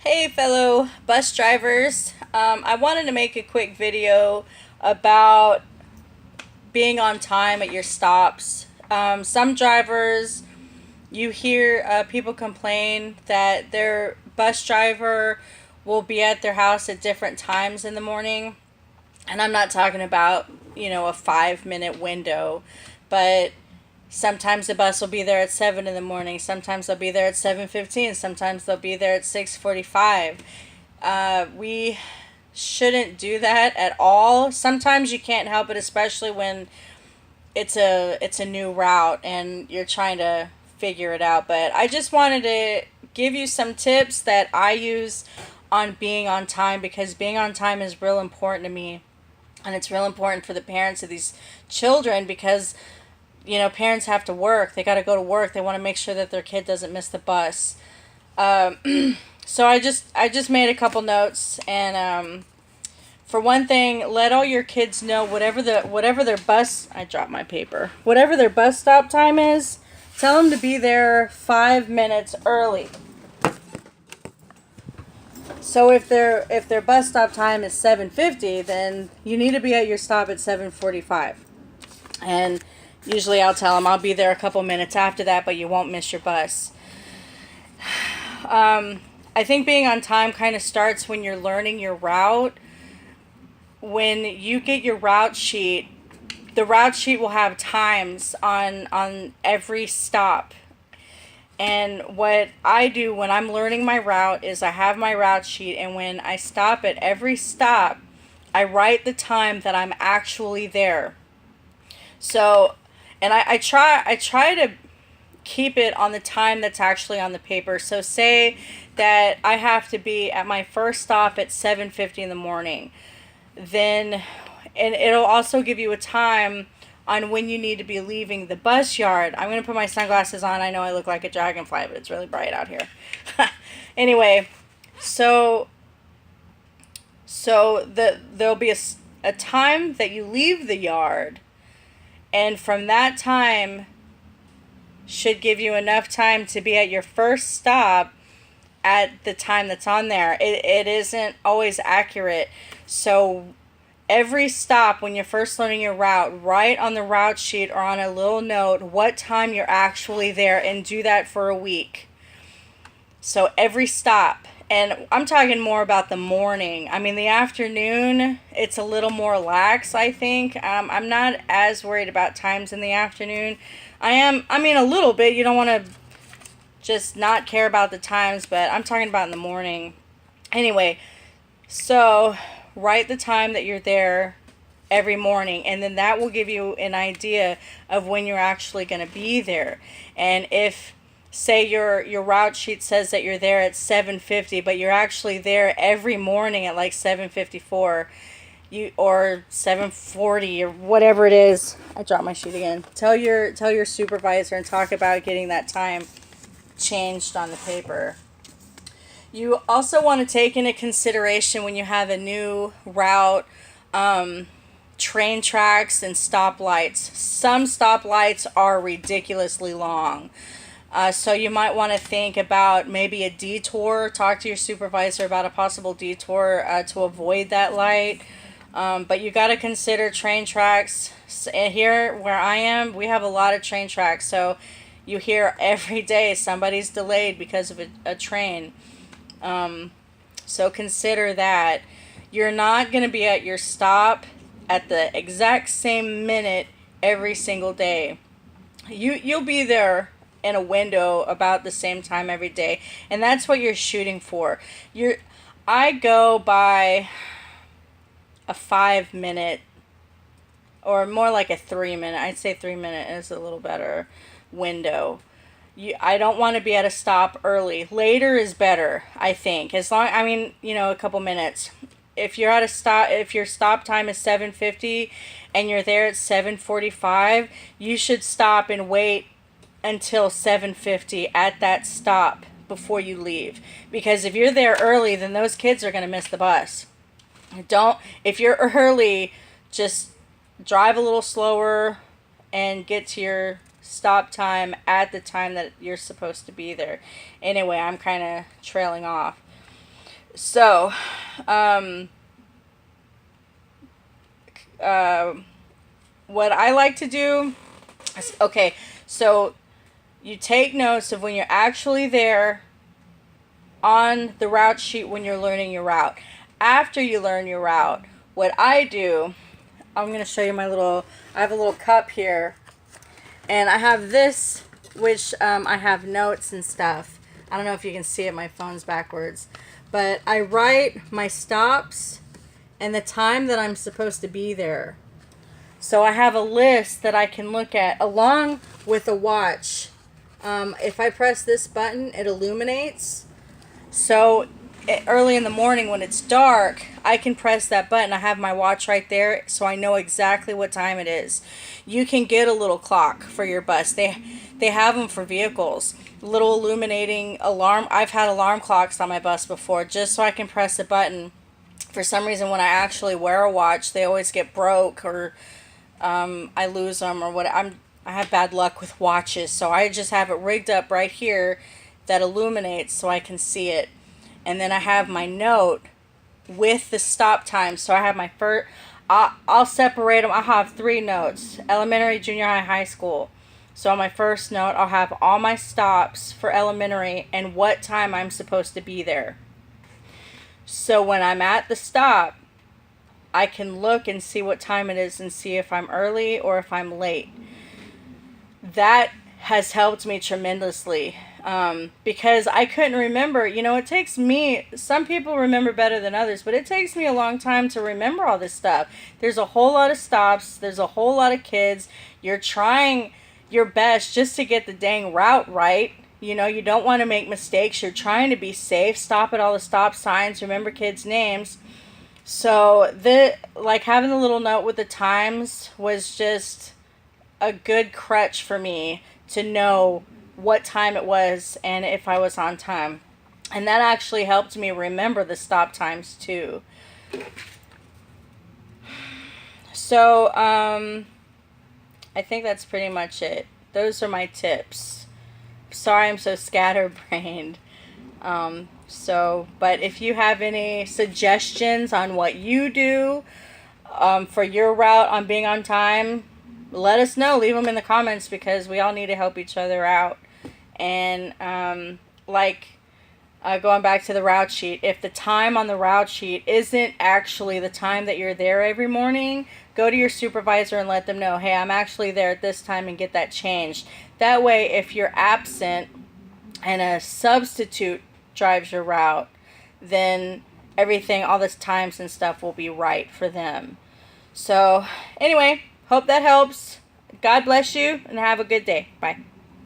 Hey fellow bus drivers, I wanted to make a quick video about being on time at your stops. Some drivers, you hear people complain that their bus driver will be at their house at different times in the morning. And I'm not talking about, a 5 minute window, but sometimes the bus will be there at 7 in the morning. Sometimes they'll be there at 7:15. Sometimes they'll be there at 6:45. We shouldn't do that at all. Sometimes you can't help it, especially when it's a new route and you're trying to figure it out. But I just wanted to give you some tips that I use on being on time, because being on time is real important to me, and it's real important for the parents of these children, because parents have to work. They got to go to work. They want to make sure that their kid doesn't miss the bus. So I just made a couple notes, and for one thing, let all your kids know whatever their bus. I dropped my paper. Whatever their bus stop time is, tell them to be there 5 minutes early. So if their bus stop time is 7:50, then you need to be at your stop at 7:45. And usually I'll tell them I'll be there a couple minutes after that, but you won't miss your bus. I think being on time kind of starts when you're learning your route. When you get your route sheet, the route sheet will have times on every stop. And what I do when I'm learning my route is I have my route sheet, and when I stop at every stop, I write the time that I'm actually there. So, and I try to keep it on the time that's actually on the paper. So say that I have to be at my first stop at 7:50 in the morning. Then, and it'll also give you a time on when you need to be leaving the bus yard. I'm going to put my sunglasses on. I know I look like a dragonfly, but it's really bright out here. Anyway, so there'll be a time that you leave the yard, and from that time should give you enough time to be at your first stop at the time that's on there. It isn't always accurate. So every stop, when you're first learning your route, write on the route sheet or on a little note what time you're actually there, and do that for a week. So every stop. And I'm talking more about the morning. I mean, the afternoon, it's a little more lax, I think. I'm not as worried about times in the afternoon. I mean, a little bit. You don't want to just not care about the times, but I'm talking about in the morning. Anyway, so write the time that you're there every morning, and then that will give you an idea of when you're actually going to be there. And if, say, your route sheet says that you're there at 7:50, but you're actually there every morning at like 7:54, or 7:40 or whatever it is. I dropped my sheet again. Tell your supervisor and talk about getting that time changed on the paper. You also want to take into consideration, when you have a new route, train tracks and stoplights. Some stoplights are ridiculously long. So you might want to think about maybe a detour. Talk to your supervisor about a possible detour to avoid that light. But you got to consider train tracks. And here where I am, we have a lot of train tracks. So you hear every day somebody's delayed because of a train. So consider that. You're not going to be at your stop at the exact same minute every single day. You'll be there in a window about the same time every day, and that's what you're shooting for. I go by a 5 minute, or more like a 3 minute. I'd say 3 minute is a little better window. I don't want to be at a stop early. Later is better, I think. I mean, a couple minutes. If you're at a stop, if your stop time is 7:50 and you're there at 7:45, you should stop and wait until 7:50 at that stop before you leave. Because if you're there early, then those kids are going to miss the bus. If you're early, just drive a little slower and get to your stop time at the time that you're supposed to be there. Anyway, I'm kind of trailing off. So, uh, what I like to do is, okay, so you take notes of when you're actually there on the route sheet when you're learning your route. After you learn your route, what I do, I'm going to show you I have a little cup here, and I have this, which I have notes and stuff. I don't know if you can see it, my phone's backwards, but I write my stops and the time that I'm supposed to be there. So I have a list that I can look at along with a watch. If I press this button, it illuminates. So early in the morning when it's dark, I can press that button. I have my watch right there, so I know exactly what time it is. You can get a little clock for your bus. They have them for vehicles. Little illuminating alarm. I've had alarm clocks on my bus before, just so I can press a button. For some reason, when I actually wear a watch, they always get broke, or I lose them, or what. I have bad luck with watches, so I just have it rigged up right here that illuminates so I can see it. And then I have my note with the stop time. So I have my first, I'll separate them. I'll have 3 notes: elementary, junior high, high school. So on my first note, I'll have all my stops for elementary and what time I'm supposed to be there. So when I'm at the stop, I can look and see what time it is and see if I'm early or if I'm late. That has helped me tremendously, because I couldn't remember. It takes me, some people remember better than others, but it takes me a long time to remember all this stuff. There's a whole lot of stops. There's a whole lot of kids. You're trying your best just to get the dang route right. You don't want to make mistakes. You're trying to be safe. Stop at all the stop signs. Remember kids' names. So having the little note with the times was just a good crutch for me to know what time it was and if I was on time. And that actually helped me remember the stop times too. So, I think that's pretty much it. Those are my tips. Sorry I'm so scatterbrained. But if you have any suggestions on what you do for your route on being on time, let us know. Leave them in the comments, because we all need to help each other out. And going back to the route sheet, if the time on the route sheet isn't actually the time that you're there every morning, go to your supervisor and let them know, hey, I'm actually there at this time, and get that changed. That way, if you're absent and a substitute drives your route, then everything, all the times and stuff will be right for them. So anyway, hope that helps. God bless you and have a good day. Bye.